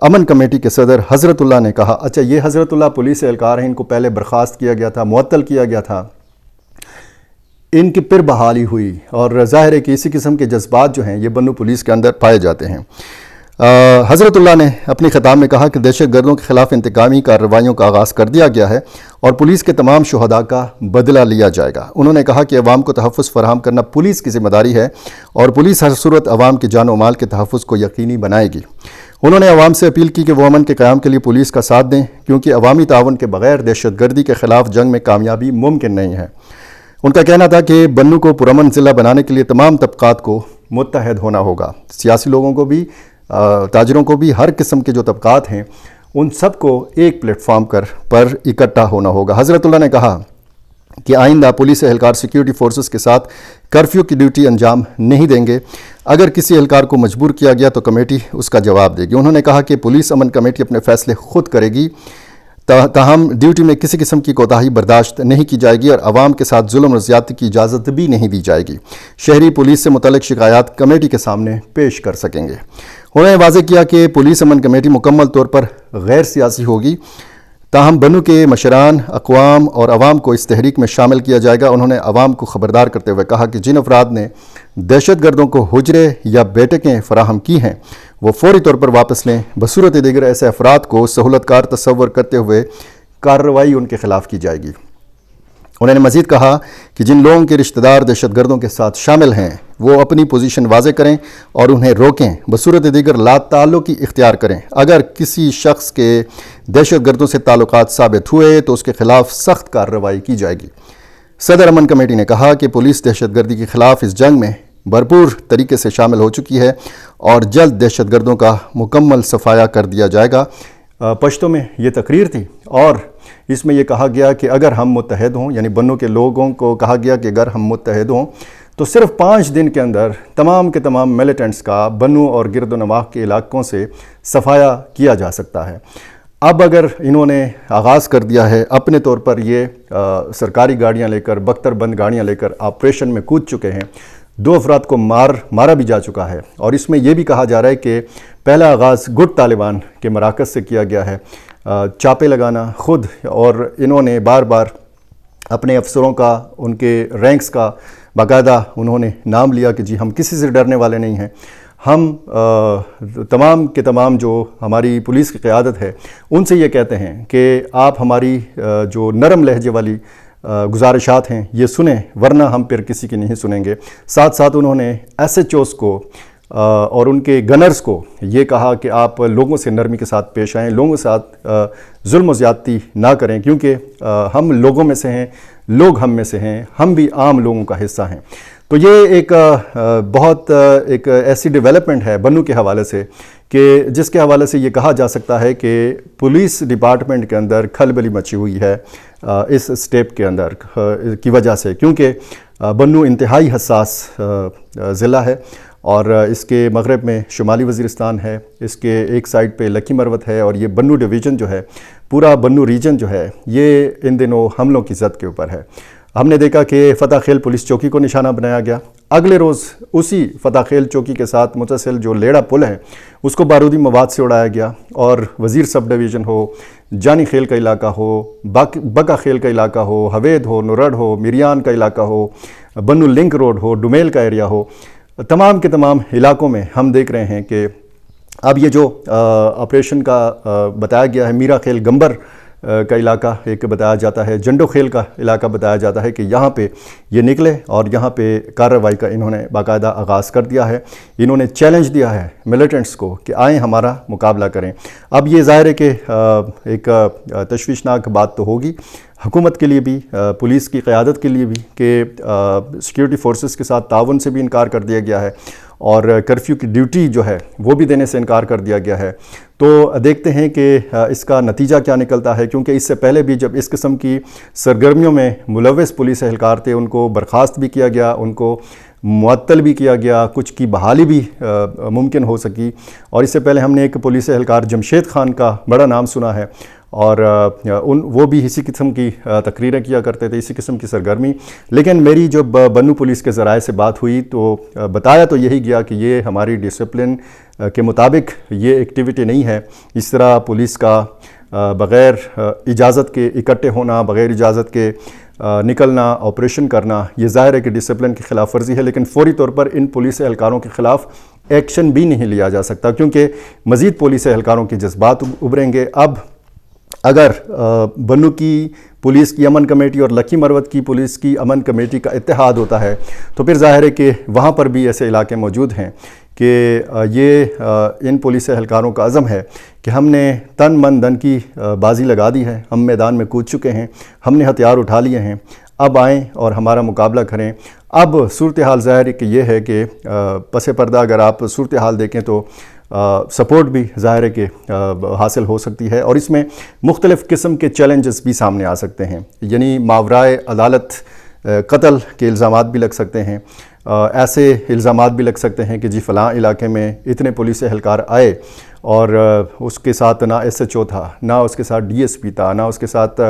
امن کمیٹی کے صدر حضرت اللہ نے کہا، اچھا یہ حضرت اللہ پولیس اہلکار ہیں، ان کو پہلے برخاست کیا گیا تھا، معطل کیا گیا تھا، ان کی پھر بحالی ہوئی، اور ظاہر ہے کہ اسی قسم کے جذبات جو ہیں یہ بنو پولیس کے اندر پائے جاتے ہیں۔ حضرت اللہ نے اپنی خطاب میں کہا کہ دہشت گردوں کے خلاف انتقامی کارروائیوں کا آغاز کر دیا گیا ہے اور پولیس کے تمام شہداء کا بدلہ لیا جائے گا۔ انہوں نے کہا کہ عوام کو تحفظ فراہم کرنا پولیس کی ذمہ داری ہے اور پولیس ہر صورت عوام کے جان و مال کے تحفظ کو یقینی بنائے گی۔ انہوں نے عوام سے اپیل کی کہ وہ امن کے قیام کے لیے پولیس کا ساتھ دیں، کیونکہ عوامی تعاون کے بغیر دہشت گردی کے خلاف جنگ میں کامیابی ممکن نہیں ہے۔ ان کا کہنا تھا کہ بنو کو پرامن ضلع بنانے کے لیے تمام طبقات کو متحد ہونا ہوگا، سیاسی لوگوں کو بھی، تاجروں کو بھی، ہر قسم کے جو طبقات ہیں ان سب کو ایک پلیٹ فارم پر اکٹھا ہونا ہوگا۔ حضرت اللہ نے کہا کہ آئندہ پولیس اہلکار سیکیورٹی فورسز کے ساتھ کرفیو کی ڈیوٹی انجام نہیں دیں گے۔ اگر کسی اہلکار کو مجبور کیا گیا تو کمیٹی اس کا جواب دے گی۔ انہوں نے کہا کہ پولیس امن کمیٹی اپنے فیصلے خود کرے گی، تاہم ڈیوٹی میں کسی قسم کی کوتاہی برداشت نہیں کی جائے گی اور عوام کے ساتھ ظلم و زیادتی کی اجازت بھی نہیں دی جائے گی۔ شہری پولیس سے متعلق شکایات کمیٹی کے سامنے پیش کر سکیں گے۔ انہوں نے واضح کیا کہ پولیس امن کمیٹی مکمل طور پر غیر سیاسی ہوگی، تاہم بنو کے مشران، اقوام اور عوام کو اس تحریک میں شامل کیا جائے گا۔ انہوں نے عوام کو خبردار کرتے ہوئے کہا کہ جن افراد نے دہشت گردوں کو حجرے یا بیٹھکیں فراہم کی ہیں وہ فوری طور پر واپس لیں، بصورت دیگر ایسے افراد کو سہولت کار تصور کرتے ہوئے کارروائی ان کے خلاف کی جائے گی۔ انہوں نے مزید کہا کہ جن لوگوں کے رشتہ دار دہشت گردوں کے ساتھ شامل ہیں وہ اپنی پوزیشن واضح کریں اور انہیں روکیں، بصورت دیگر لا تعلقی اختیار کریں۔ اگر کسی شخص کے دہشت گردوں سے تعلقات ثابت ہوئے تو اس کے خلاف سخت کارروائی کی جائے گی۔ صدر امن کمیٹی نے کہا کہ پولیس دہشت گردی کے خلاف اس جنگ میں بھرپور طریقے سے شامل ہو چکی ہے اور جلد دہشت گردوں کا مکمل صفایا کر دیا جائے گا۔ پشتوں میں یہ تقریر تھی اور اس میں یہ کہا گیا کہ اگر ہم متحد ہوں، یعنی بنو کے لوگوں کو کہا گیا کہ اگر ہم متحد ہوں تو صرف 5 دن کے اندر تمام کے تمام ملیٹنٹس کا بنو اور گرد و نواح کے علاقوں سے صفایا کیا جا سکتا ہے۔ اب اگر انہوں نے آغاز کر دیا ہے اپنے طور پر، یہ سرکاری گاڑیاں لے کر، بختر بند گاڑیاں لے کر آپریشن میں کود چکے ہیں، 2 افراد کو مارا بھی جا چکا ہے، اور اس میں یہ بھی کہا جا رہا ہے کہ پہلا آغاز گٹ طالبان کے مراکز سے کیا گیا ہے، چاپے لگانا خود، اور انہوں نے بار بار اپنے افسروں کا، ان کے رینکس کا باقاعدہ انہوں نے نام لیا کہ جی ہم کسی سے ڈرنے والے نہیں ہیں، ہم تمام کے تمام جو ہماری پولیس کی قیادت ہے ان سے یہ کہتے ہیں کہ آپ ہماری جو نرم لہجے والی گزارشات ہیں یہ سنیں، ورنہ ہم پھر کسی کی نہیں سنیں گے۔ ساتھ ساتھ انہوں نے ایس ایچ اوز کو اور ان کے گنرز کو یہ کہا کہ آپ لوگوں سے نرمی کے ساتھ پیش آئیں، لوگوں کے ساتھ ظلم و زیادتی نہ کریں، کیونکہ ہم لوگوں میں سے ہیں، لوگ ہم میں سے ہیں، ہم بھی عام لوگوں کا حصہ ہیں۔ تو یہ ایک بہت ایک ایسی ڈیولپمنٹ ہے بنو کے حوالے سے کہ جس کے حوالے سے یہ کہا جا سکتا ہے کہ پولیس ڈپارٹمنٹ کے اندر کھلبلی مچی ہوئی ہے اس سٹیپ کے اندر کی وجہ سے، کیونکہ بنو انتہائی حساس ضلع ہے اور اس کے مغرب میں شمالی وزیرستان ہے، اس کے ایک سائڈ پہ لکی مروت ہے، اور یہ بنو ڈویژن جو ہے، پورا بنو ریجن جو ہے، یہ ان دنوں حملوں کی زد کے اوپر ہے۔ ہم نے دیکھا کہ فتح خیل پولیس چوکی کو نشانہ بنایا گیا، اگلے روز اسی فتح خیل چوکی کے ساتھ متصل جو لیڑا پل ہے اس کو بارودی مواد سے اڑایا گیا، اور وزیر سب ڈویژن ہو، جانی خیل کا علاقہ ہو، بکا خیل کا علاقہ ہو، حوید ہو، نورڈ ہو، میریان کا علاقہ ہو، بنو لنک روڈ ہو، ڈومیل کا ایریا ہو، تمام کے تمام علاقوں میں ہم دیکھ رہے ہیں کہ اب یہ جو آپریشن کا بتایا گیا ہے، میرا خیل گمبر کا علاقہ ایک بتایا جاتا ہے، جنڈو خیل کا علاقہ بتایا جاتا ہے کہ یہاں پہ یہ نکلے اور یہاں پہ کارروائی کا انہوں نے باقاعدہ آغاز کر دیا ہے۔ انہوں نے چیلنج دیا ہے ملیٹنٹس کو کہ آئیں ہمارا مقابلہ کریں۔ اب یہ ظاہر ہے کہ ایک تشویشناک بات تو ہوگی حکومت کے لیے بھی، پولیس کی قیادت کے لیے بھی، کہ سیکیورٹی فورسز کے ساتھ تعاون سے بھی انکار کر دیا گیا ہے اور کرفیو کی ڈیوٹی جو ہے وہ بھی دینے سے انکار کر دیا گیا ہے۔ تو دیکھتے ہیں کہ اس کا نتیجہ کیا نکلتا ہے، کیونکہ اس سے پہلے بھی جب اس قسم کی سرگرمیوں میں ملوث پولیس اہلکار تھے ان کو برخاست بھی کیا گیا، ان کو معطل بھی کیا گیا، کچھ کی بحالی بھی ممکن ہو سکی۔ اور اس سے پہلے ہم نے ایک پولیس اہلکار جمشید خان کا بڑا نام سنا ہے، اور وہ بھی اسی قسم کی تقریریں کیا کرتے تھے، اسی قسم کی سرگرمی. لیکن میری جب بنو پولیس کے ذرائع سے بات ہوئی تو بتایا تو یہی گیا کہ یہ ہماری ڈسپلن کے مطابق یہ ایکٹیویٹی نہیں ہے. اس طرح پولیس کا بغیر اجازت کے اکٹھے ہونا، بغیر اجازت کے نکلنا، آپریشن کرنا، یہ ظاہر ہے کہ ڈسپلن کی خلاف ورزی ہے. لیکن فوری طور پر ان پولیس اہلکاروں کے خلاف ایکشن بھی نہیں لیا جا سکتا، کیونکہ مزید پولیس اہلکاروں کے جذبات ابھریں گے. اب اگر بنو کی پولیس کی امن کمیٹی اور لکی مروت کی پولیس کی امن کمیٹی کا اتحاد ہوتا ہے تو پھر ظاہر ہے کہ وہاں پر بھی ایسے علاقے موجود ہیں کہ یہ ان پولیس اہلکاروں کا عزم ہے کہ ہم نے تن من دن کی بازی لگا دی ہے، ہم میدان میں کود چکے ہیں، ہم نے ہتھیار اٹھا لیے ہیں، اب آئیں اور ہمارا مقابلہ کریں. اب صورتحال ظاہر ہے کہ یہ ہے کہ پس پردہ اگر آپ صورتحال دیکھیں تو سپورٹ بھی ظاہر ہے کہ حاصل ہو سکتی ہے، اور اس میں مختلف قسم کے چیلنجز بھی سامنے آ سکتے ہیں. یعنی ماورائے عدالت قتل کے الزامات بھی لگ سکتے ہیں، ایسے الزامات بھی لگ سکتے ہیں کہ جی فلاں علاقے میں اتنے پولیس اہلکار آئے اور اس کے ساتھ نہ ایس ایچ او تھا، نہ اس کے ساتھ ڈی ایس پی تھا، نہ اس کے ساتھ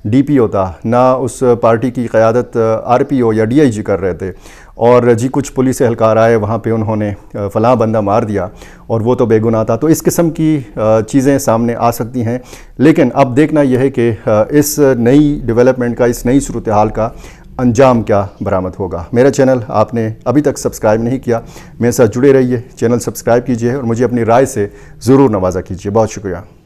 ڈی پی او تھا، نہ اس پارٹی کی قیادت آر پی او یا ڈی آئی جی کر رہے تھے، اور جی کچھ پولیس اہلکار آئے وہاں پہ انہوں نے فلاں بندہ مار دیا اور وہ تو بے گناہ تھا. تو اس قسم کی چیزیں سامنے آ سکتی ہیں. لیکن اب دیکھنا یہ ہے کہ اس نئی ڈیولپمنٹ کا، اس نئی صورتحال کا انجام کیا برآمد ہوگا. میرا چینل آپ نے ابھی تک سبسکرائب نہیں کیا، میرے ساتھ جڑے رہیے، چینل سبسکرائب کیجئے اور مجھے اپنی رائے سے ضرور نوازا کیجئے. بہت شکریہ.